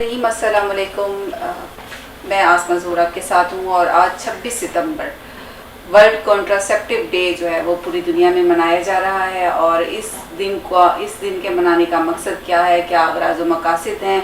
السلام علیکم، میں آسما زہور آپ کے ساتھ ہوں اور آج 26 ستمبر ورلڈ کانٹراسیپٹیو ڈے جو ہے وہ پوری دنیا میں منایا جا رہا ہے۔ اور اس دن کے منانے کا مقصد کیا ہے، کیا اغراض و مقاصد ہیں،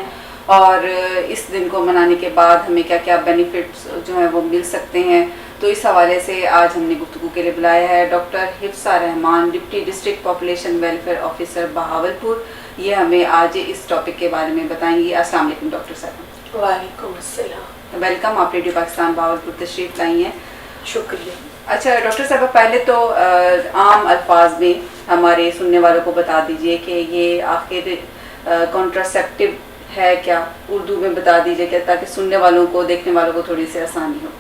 اور اس دن کو منانے کے بعد ہمیں کیا کیا بینیفٹس جو ہیں وہ مل سکتے ہیں، تو اس حوالے سے آج ہم نے گفتگو کے لیے بلایا ہے doctor Hafsa Rehman, deputy district population welfare officer Bahawalpur. یہ ہمیں آج اس ٹاپک کے بارے میں بتائیں گی۔ السلام علیکم ڈاکٹر صاحب۔ وعلیکم السلام، ویلکم، آپ ریڈیو پاکستان بہاولپور تشریف لائی ہیں۔ شکریہ۔ اچھا ڈاکٹر صاحب، پہلے تو عام الفاظ میں ہمارے سننے والوں کو بتا دیجئے کہ یہ آخر کانٹراسیپٹیو ہے کیا، اردو میں بتا دیجئے کہ تاکہ سننے والوں کو، دیکھنے والوں کو تھوڑی سی آسانی ہو۔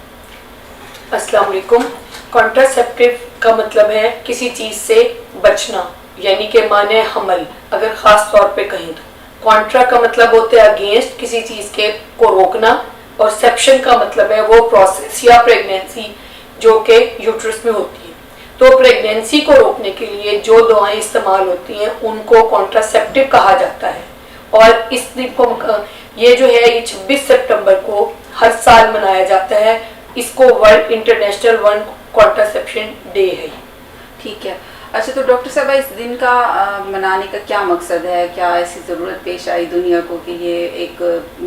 السلام علیکم۔ کانٹراسیپٹیو کا مطلب ہے کسی چیز سے بچنا، یعنی کہ معنی حمل اگر خاص طور پہ کہیں تو۔ کانٹرا کا مطلب ہوتا ہے اگینسٹ، کسی چیز کے کو روکنا، اور سیپشن کا مطلب ہے وہ پروسیس یا پریگنینسی جو کہ یوٹرس میں ہوتی ہے۔ تو پریگنینسی کو روکنے کے لیے جو دعائیں استعمال ہوتی ہیں ان کو کانٹراسیپٹیو کہا جاتا ہے۔ اور اس دن کو یہ جو ہے یہ 26 سپٹمبر کو ہر سال منایا جاتا ہے۔ اس کو ورلڈ انٹرنیشنل ورلڈ کانٹراسیپشن ڈے ہے۔ ٹھیک ہے۔ اچھا تو ڈاکٹر صاحب، اس دن کا منانے کا کیا مقصد ہے؟ کیا ایسی ضرورت پیش آئی دنیا کو کہ یہ ایک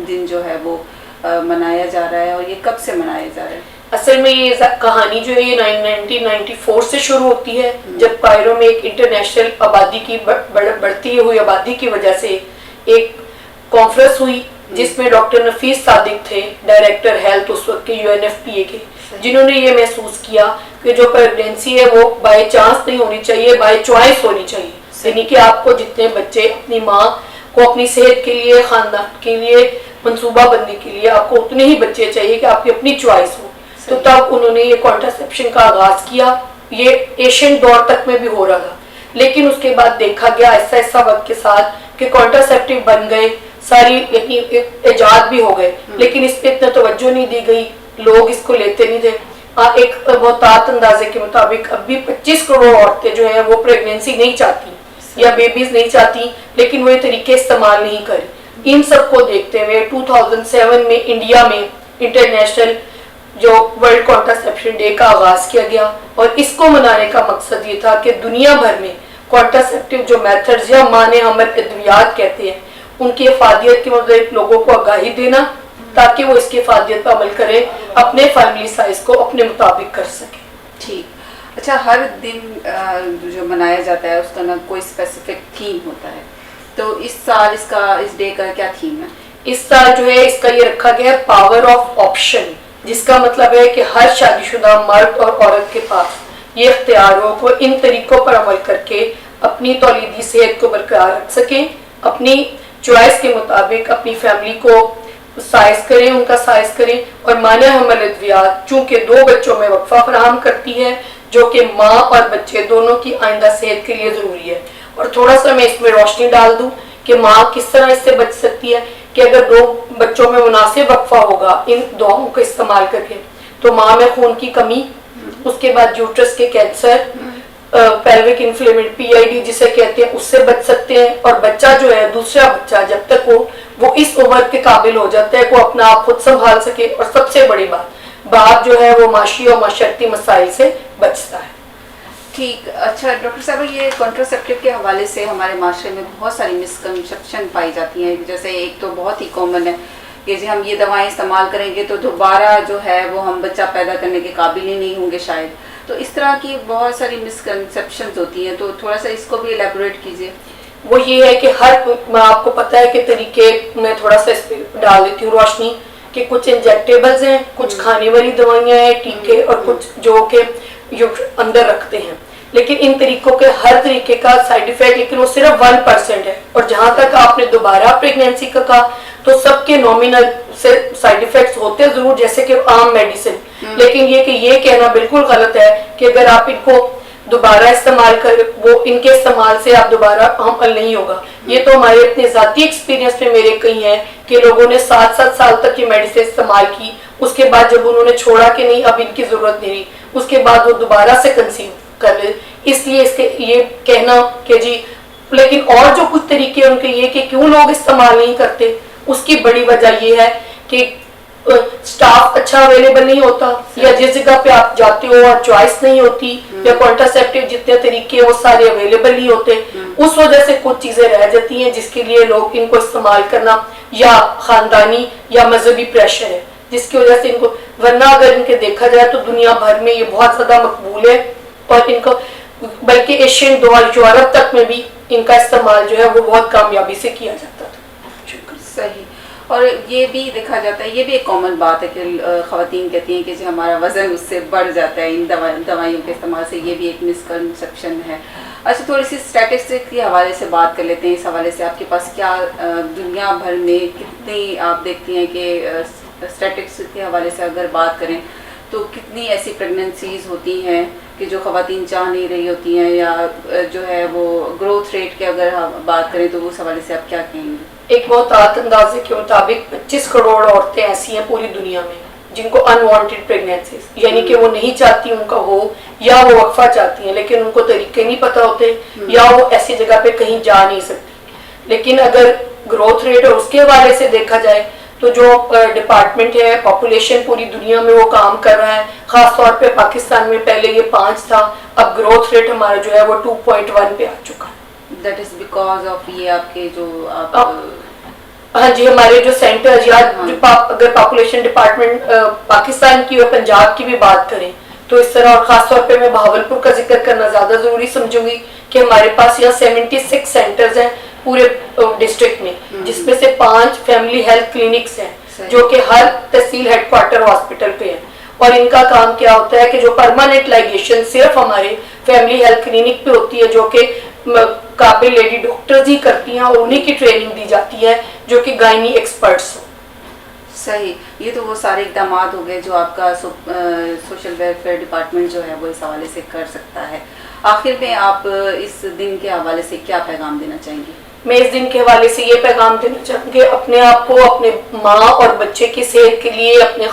دن جو ہے وہ منایا جا رہا ہے، اور یہ کب سے منایا جا رہا ہے؟ اصل میں یہ کہانی جو ہے یہ 1994 سے شروع ہوتی ہے، جب کائرو میں ایک انٹرنیشنل آبادی کی بڑھتی ہوئی آبادی کی وجہ سے ایک کانفرنس ہوئی جس میں ڈاکٹر نفیس صادق تھے، ڈائریکٹر ہیلتھ اس وقت کے UNFPA کے، جنہوں نے یہ محسوس کیا کہ جو پریگنینسی ہے وہ بائی چانس نہیں ہونی چاہیے، بائی چوائس ہونی چاہیے۔ یعنی کہ آپ کو جتنے بچے، اپنی ماں کو اپنی صحت کے لیے، خاندان کے لیے، منصوبہ بندی کے لیے آپ کو اتنے ہی بچے چاہیے کہ آپ کی اپنی چوائس ہو۔ تو تب انہوں نے یہ کانٹراسیپشن کا آغاز کیا۔ یہ ایشین دور تک میں بھی ہو رہا تھا، لیکن اس کے بعد دیکھا گیا ایسا ایسا وقت کے ساتھ کہ کانٹراسیپٹیو بن گئے، ساری ایجاد بھی ہو گئے، لیکن اس پہ اتنا توجہ نہیں دی گئی، لوگ اس کو لیتے نہیں تھے۔ ایک محتاط اندازے کے مطابق اب بھی 25 کروڑ عورتیں جو ہیں وہ پریگنینسی نہیں چاہتی یا بیبیز نہیں چاہتی، لیکن وہ یہ طریقے استعمال نہیں کریں۔ ان سب کو دیکھتے ہوئے 2007 میں انڈیا میں انٹرنیشنل جو ورلڈ کانٹراسیپشن ڈے کا آغاز کیا گیا، اور اس کو منانے کا مقصد یہ تھا کہ دنیا بھر میں کانٹراسیپٹیو جو میتھڈز یا معنی حمل ادویات کہتے ہیں ان کی افادیت کے متعلق لوگوں کو آگاہی دینا، تاکہ وہ اس کی افادیت پر عمل کریں، اپنے فیملی سائز کو اپنے مطابق کر سکیں۔ ٹھیک۔ اچھا، ہر دن جو منایا جاتا ہے اس کا نہ کوئی اسپیسیفک تھیم ہوتا ہے، تو اس سال اس ڈے کا کیا تھیم ہے؟ اس سال جو ہے اس کا یہ رکھا گیا ہے پاور آف آپشن، جس کا مطلب ہے کہ ہر شادی شدہ مرد اور عورت کے پاس یہ اختیار ہو کو ان طریقوں پر عمل کر کے اپنی تولیدی صحت کو برقرار رکھ سکیں، اپنی چوائس کے مطابق اپنی فیملی کو سائز کریں، ان کا سائز کریں، اور معنی حمل ادویات چونکہ 2 بچوں میں وقفہ فراہم کرتی ہے جو کہ ماں اور بچے دونوں کی آئندہ صحت کے لیے ضروری ہے۔ اور تھوڑا سا میں اس میں روشنی ڈال دوں کہ ماں کس طرح اس سے بچ سکتی ہے، کہ اگر 2 بچوں میں مناسب وقفہ ہوگا ان دواؤں کا استعمال کر کے، تو ماں میں خون کی کمی، اس کے بعد یوٹرس کے کینسر، پیلوک انفلیمیٹ PID جسے کہتے ہیں، اس سے بچ سکتے ہیں، اور بچہ جو ہے دوسرا بچہ جب تک وہ اس عمر کے قابل ہو جاتا ہے وہ اپنا آپ خود سنبھال سکے، اور سب سے بڑی باپ جو ہے وہ معاشی اور معاشرتی مسائل سے بچتا ہے۔ ٹھیک۔ اچھا ڈاکٹر صاحب، یہ کانٹراسیپٹیو کے حوالے سے ہمارے معاشرے میں بہت ساری مسکنسیپشن پائی جاتی ہیں، جیسے ایک تو بہت ہی کامن ہے کہ جی ہم یہ دوائیں استعمال کریں گے تو دوبارہ جو ہے وہ ہم بچہ پیدا کرنے کے قابل ہی نہیں ہوں گے شاید، تو اس طرح کی بہت ساری مسکنسیپشنز ہوتی ہیں، تو تھوڑا سا اس کو بھی الیبوریٹ کیجیے۔ وہ یہ ہے کہ میں آپ کو پتہ ہے کہ طریقے میں تھوڑا سا اس پہ ڈال دیتی ہوں روشنی، کہ کچھ انجیکٹیبلز ہیں، کچھ کھانے والی دوائیاں ہیں، ٹیکے، اور کچھ جو کہ اندر رکھتے ہیں، لیکن ان طریقوں کے ہر طریقے کا سائیڈ ایفیکٹ لیکن وہ صرف 1% ہے۔ اور جہاں تک آپ نے دوبارہ پریگنینسی کا کہا تو سب کے نومینل سے سائیڈ ایفیکٹس ہوتے ضرور جیسے کہ عام میڈیسن، لیکن یہ کہنا بالکل غلط ہے کہ اگر آپ ان کو دوبارہ استعمال کر وہ ان کے استعمال سے آپ دوبارہ حمل نہیں ہوگا۔ یہ تو ہمارے اپنے ذاتی ایکسپیرینس میں میرے کئی ہیں کہ لوگوں نے 7 سال تک یہ میڈیسن استعمال کی، اس کے بعد جب انہوں نے چھوڑا کہ نہیں اب ان کی ضرورت نہیں رہی، اس کے بعد وہ دوبارہ سے کنسیو کر لے۔ اس لیے یہ کہنا کہ جی، لیکن اور جو کچھ طریقے ان کے یہ کہ کیوں لوگ استعمال نہیں کرتے، اس کی بڑی وجہ یہ ہے کہ سٹاف اچھا اویلیبل نہیں ہوتا، یا جس جگہ پہ آپ جاتے ہو اور چوائس نہیں ہوتی، یا کانٹراسیپٹیو جتنے طریقے وہ سارے اویلیبل نہیں ہوتے، اس وجہ سے کچھ چیزیں رہ جاتی ہیں جس کے لیے لوگ ان کو استعمال کرنا یا خاندانی یا مذہبی پریشر ہے جس کی وجہ سے ان کو، ورنہ اگر ان کے دیکھا جائے تو دنیا بھر میں یہ بہت زیادہ مقبول ہے، اور ان کو بلکہ ایشین دول یورپ تک میں بھی ان کا استعمال جو ہے وہ بہت کامیابی سے کیا جاتا تھا۔ صحیح۔ اور یہ بھی دیکھا جاتا ہے، یہ بھی ایک کامن بات ہے کہ خواتین کہتی ہیں کہ جو ہمارا وزن اس سے بڑھ جاتا ہے ان دوائیوں کے استعمال سے، یہ بھی ایک مسکنسیپشن ہے۔ اچھا، تھوڑی سی اسٹیٹسٹک کے حوالے سے بات کر لیتے ہیں۔ اس حوالے سے آپ کے پاس کیا دنیا بھر میں کتنی آپ دیکھتی ہیں کہ اسٹیٹسٹک کے حوالے سے اگر بات کریں تو کتنی ایسی پریگننسیز ہوتی ہیں کہ جو خواتین چاہ نہیں رہی ہوتی ہیں، یا جو ہے وہ گروتھ ریٹ کے اگر بات کریں تو اس حوالے سے آپ کیا کہیں گے؟ ایک محتاط اندازے کے مطابق 25 کروڑ عورتیں ایسی ہیں پوری دنیا میں جن کو انوانٹیڈ پریگننسیز، یعنی کہ وہ نہیں چاہتی ان کا ہو، یا وہ وقفہ چاہتی ہیں لیکن ان کو طریقے نہیں پتہ ہوتے، یا وہ ایسی جگہ پہ کہیں جا نہیں سکتی۔ لیکن اگر گروتھ ریٹ اور اس کے حوالے سے دیکھا جائے تو جو ڈپارٹمنٹ ہے پاپولیشن پوری دنیا میں وہ کام کر رہا ہے، خاص طور پہ پاکستان میں پہلے یہ 5 تھا، اب گروتھ ریٹ ہمارا جو ہے وہ 2.1 پہ آ چکا ہے۔ دیٹ از بیکاز آف یہ آپ کے جو ہاں جی، ہمارے جو سینٹر یا اگر پاپولیشن ڈپارٹمنٹ پاکستان کی اور پنجاب کی بھی بات کریں تو اس طرح، اور خاص طور پہ میں بہاولپور کا ذکر کرنا زیادہ ضروری سمجھوں گی کہ ہمارے پاس یہاں 76 سینٹرز ہیں پورے ڈسٹرکٹ میں، جس میں سے 5 فیملی ہیلتھ کلینکس ہیں جو کہ ہر تحصیل ہیڈ کوارٹر ہاسپٹل پہ ہیں، اور ان کا کام کیا ہوتا ہے کہ جو پرماننٹ لائگیشن صرف ہمارے فیملی ہیلتھ کلینک پہ ہوتی ہے، جو کہ قابل لیڈی ڈاکٹرز ہی کرتی ہیں، اور انہی کی ٹریننگ دی جاتی ہے جو کہ گائنی ایکسپرٹس ہوں۔ صحیح، یہ تو وہ سارے اقدامات ہو گئے جو آپ کا سوشل ویلفیئر ڈپارٹمنٹ جو ہے وہ اس حوالے سے کر سکتا ہے۔ آخر میں آپ اس دن کے حوالے سے کیا پیغام دینا چاہیں گے؟ میں اس دن کے حوالے سے یہ پیغام دینا چاہوں گی، اپنے آپ کو، اپنے ماں اور بچے کی صحت کے لیے، اپنے